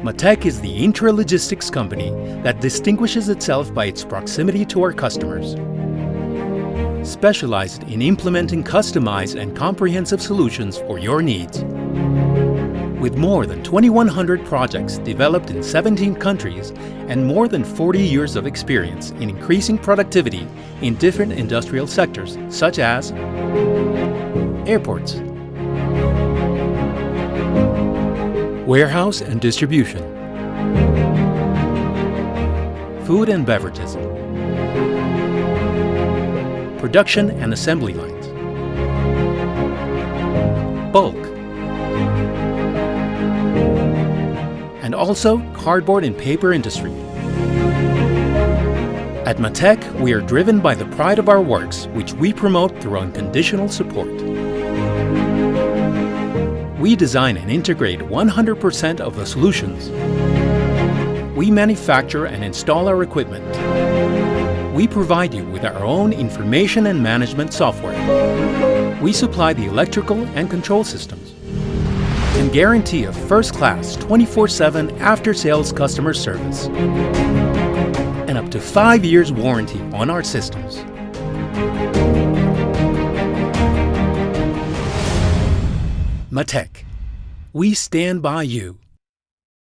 Matec is the intra-logistics company that distinguishes itself by its proximity to our customers. Specialized in implementing customized and comprehensive solutions for your needs. With more than 2,100 projects developed in 17 countries and more than 40 years of experience in increasing productivity in different industrial sectors such as airports, warehouse and distribution, food and beverages, production and assembly lines, bulk, and also cardboard and paper industry. At Matec, we are driven by the pride of our works, which we promote through unconditional support. We design and integrate 100% of the solutions. We manufacture and install our equipment. We provide you with our own information and management software. We supply the electrical and control systems and guarantee a first-class 24/7 after-sales customer service and up to 5 years warranty on our systems. Matec. We stand by you.